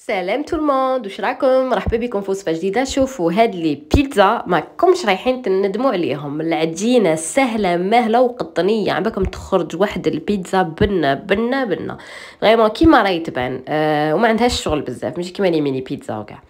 سلام تو الموند، واش راكم؟ مرحبا بكم في وصفه جديده. شوفوا هاد لي بيتزا ماكمش رايحين تندموا عليهم. العجينه سهله ماهله وقطنيه، عباكم تخرج واحد البيتزا بنه بنه بنه فريمون كيما راهي تبان. وما عندهاش شغل بزاف، ماشي كيما لي ميني بيتزا وكاع.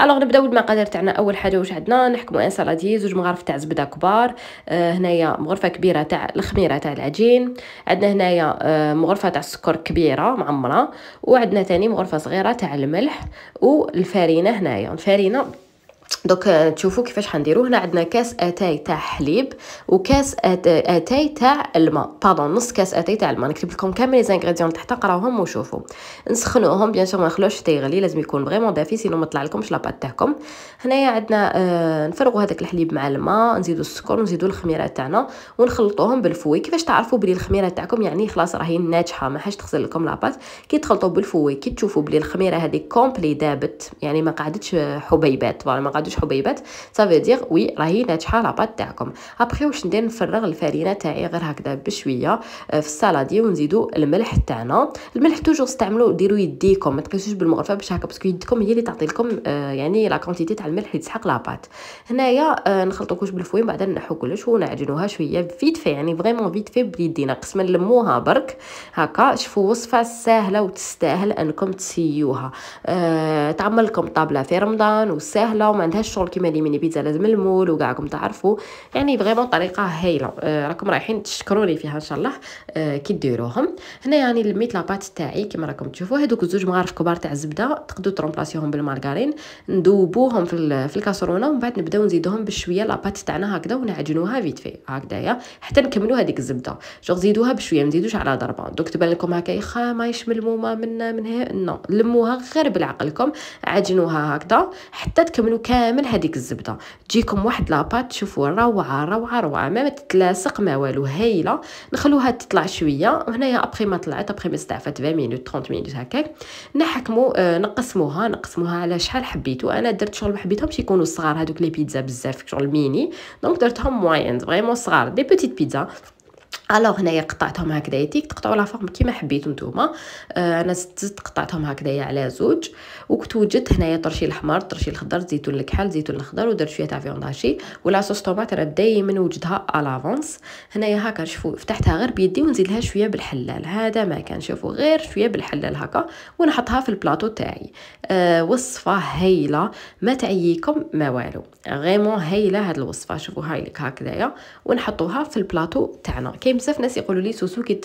الوغ نبداو بالمقادير تاعنا. اول حاجه واش عندنا؟ نحكموا ان سالادي، 2 مغارف تاع زبده كبار. هنايا مغرفه كبيره تاع الخميره تاع العجين. عندنا هنايا مغرفه تاع السكر كبيره معمره، وعندنا ثاني مغرفه صغيره تاع الملح والفارينه. هنايا الفارينه دوك تشوفوا كيفاش حنديروا. هنا عندنا كاس اتاي تاع حليب وكاس اتاي تاع الماء، باردون نص كاس اتاي تاع الماء. نكتب لكم كامل لي زانغريديون تحت، قراوهم وشوفوا. نسخنوهم بيان سور، ما نخلوش حتى يغلي، لازم يكون فريمون دافي سينو ما طلع لكمش لاباط تاعكم. هنايا عندنا نفرغوا هذاك الحليب مع الماء، نزيدوا السكر ونزيدوا الخميره تاعنا ونخلطوهم بالفوي. كيفاش تعرفوا بلي الخميره تاعكم يعني خلاص راهي ناجحه، ما حاش تغسل لكم لاباط؟ كي تخلطوا بالفوي، كي تشوفوا بلي الخميره هذه كومبلي دابت، يعني ما قعدتش حبيبات، ما قعدوش حبيبات، صافي دير وي راهي ناجحه لاباط تاعكم. ابخي واش ندير؟ نفرغ الفارينه تاعي غير هكذا بشويه في السالادي، ونزيدوا الملح تاعنا. الملح توجور استعملوا ديروا يديكم، ما تقيسوش بالمغرفه باش هكا، باسكو يدكم هي اللي تعطي لكم يعني لا كونتيتي تاع الملح اللي تسحق لاباط. هنايا نخلطوا كلش بالفوي، بعدين نحو كلش ونعجنوها شويه فيت في، يعني فريمون فيت في بيدينا، قسما نلموها برك هكا. شوفوا وصفه سهله وتستاهل انكم تسيوها. تعمل لكم طابله في رمضان وسهله وما عندهاش شغل كيما لي ميني بيتزا لازم المول وكاعكم تعرفوا، يعني فريمون طريقه هايله. راكم رايحين تشكروني فيها ان شاء الله كي ديروهم. هنا يعني لميت لاباط تاعي كيما راكم تشوفوا. هذوك 2 مغارف كبار تاع الزبده تقدروا ترومبلاسيوهم بالمارغرين، ندوبوهم في الكاسرونه، ومن بعد نبداو نزيدوهم بشويه لاباط تاعنا هكذا ونعجنوها فيت في هكذايا حتى نكملوا هذيك الزبده. جو زيدوها بشويه، ما تزيدوش على ضربه. دوك تبان لكم هكا يخا ما يشملموما من هي نو، لموها غير بالعقلكم، عجنوها هكذا حتى تكملوا كامل هذيك الزبده. تجيكم واحد لاباط شوفوا روعه روعه روعه، ما تتلاصق ما والو، هايله. نخلوها تطلع شويه. وهنايا ابخي ما طلعت، ابخي ما استعفت 20 مينوت 30 مينوت هكاك، نحكموا نقسموها على شحال حبيتوا. انا درت شغل ما حبيتهمش يكونوا صغار هذوك لي بيتزا بزاف شغل ميني، دونك درتهم موين فريمون صغار، دي بيتيت بيتزا. الوغ هنايا قطعتهم هكذايا تيك، تقطعوا لا فورم كيما حبيتوا نتوما. انا زدت قطعتهم هكذايا على 2، وكنت وجدت هنايا طرشيل احمر طرشيل خضر زيتون الكحل زيتون الخضر، ودرت شويه تاع فيونداشي ولا صوص طوماط، راه دائما نوجدها الافونس. هنايا هكا شوفوا فتحتها غير بيدي ونزيد لها شويه بالحلال، هذا ما كان، شوفوا غير شويه بالحلال هكا، ونحطها في البلاطو تاعي. وصفه هايله ما تعييكم ما والو، غيمون هايله هاد الوصفه. شوفوا هاي لك هكذايا، ونحطوها في البلاطو تاعنا. كاين بزاف ناس يقولوا لي سوسو كي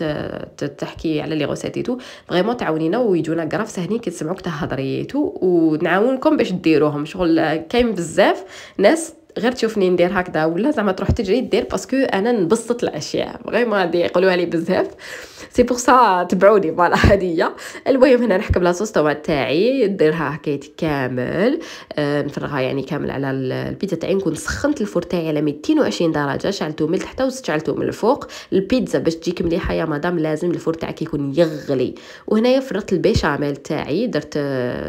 تحكي على لي غوسيتيتو فريمون تعاونينا ويجونا غراف ساهلين كي تسمعوك تهضريتو، ونعاونكم باش ديروهم. شغل كاين بزاف ناس غير تشوفني ندير هكذا ولا زعما تروح تجري دير، باسكو انا نبسط الاشياء فريمون، هادي يقولوها لي بزاف، سي بور سا تبعوني فوالا هديه. المهم هنا نحكم لاصوص طوماط تاعي، نديرها هكايا كامل، نفرغها يعني كامل على البيتزا تاعي. نكون سخنت الفور تاعي على 220 درجه، شعلته من التحت وشعلته من الفوق. البيتزا باش تجيك مليحه يا مدام لازم الفور تاعك يكون يغلي. وهنايا فرغت البيشاميل تاعي، درت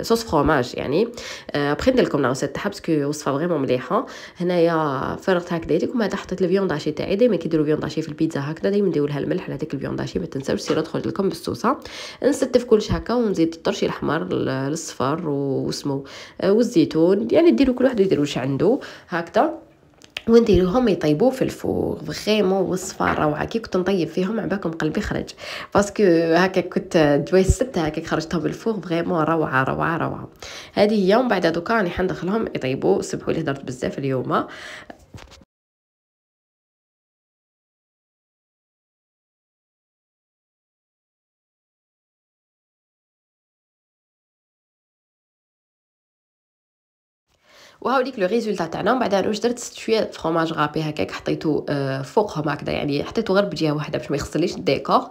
صوص فروماج يعني. بخي ندير لكم لا ريسيت تاعها باسكو وصفه فريمون مليحه. هنايا فرغت هكذا ديك، وما حطيت الفيونداشي تاعي. دائما كيديروا فيونداشي في البيتزا هكذا، دائما نديروا لها الملح على ديك الفيونداشي، ما تنساوش سيروا تخرج لكم بالصوصه. نستف كلش هكا، ونزيد الطرشي الاحمر الصفر واسمو والزيتون، يعني ديروا كل واحد يدير واش عنده هكذا، ونديروهم يطيبوا في الفور. فريمون وصفه روعه، كي كنت نطيب فيهم عباكم قلبي خرج، باسكو هكا كنت جويست هكا خرجتهم بالفور فريمون روعه روعه روعه. هذه هي. ومن بعد دوكا راني حندخلهم يطيبوا. سبحوا لي درت بزاف اليوم. وهاوليك لو ريزولتا تاعنا. ومن بعد واش درت؟ شويه فروماج غابي هكاك حطيته فوقهم هكذا، يعني حطيته غير بجهه واحده باش ما يخسرليش الديكور.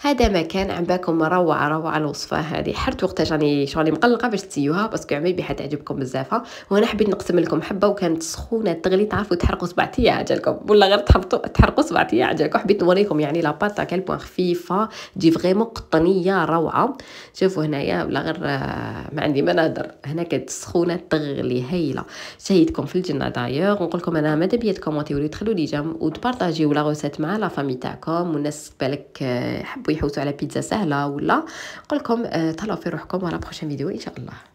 هذا ما كان عباكم روعه روعه الوصفه هذه. حرت وقتاش راني شغلي مقلقه باش تسيوها، باسكو عمي بها تعجبكم بزاف. وانا حبيت نقسم لكم حبه، وكانت سخونه تغلي، تعرفوا تحرقوا 7 ايام عجلكم ولا غير تحرقوا 7 ايام عجلكم. حبيت نوريكم يعني لاباط كال بوين خفيفه، تجي فريمون قطنيه روعه. شوفوا هنايا ولا غير ما عندي منادر، هنا كانت سخونه تغلي هايله. شهيتكم في الجنه دايوغ. ونقول لكم انا ماذا بيا تكومونتيو لي تخلوا لي جام وتبارطاجيو لا روسيت مع لا فامي تاعكم، والناس بالك حبوا يحوسوا على بيتزا سهله ولا. نقول لكم تهلاو في روحكم، ولا بروشين فيديو ان شاء الله.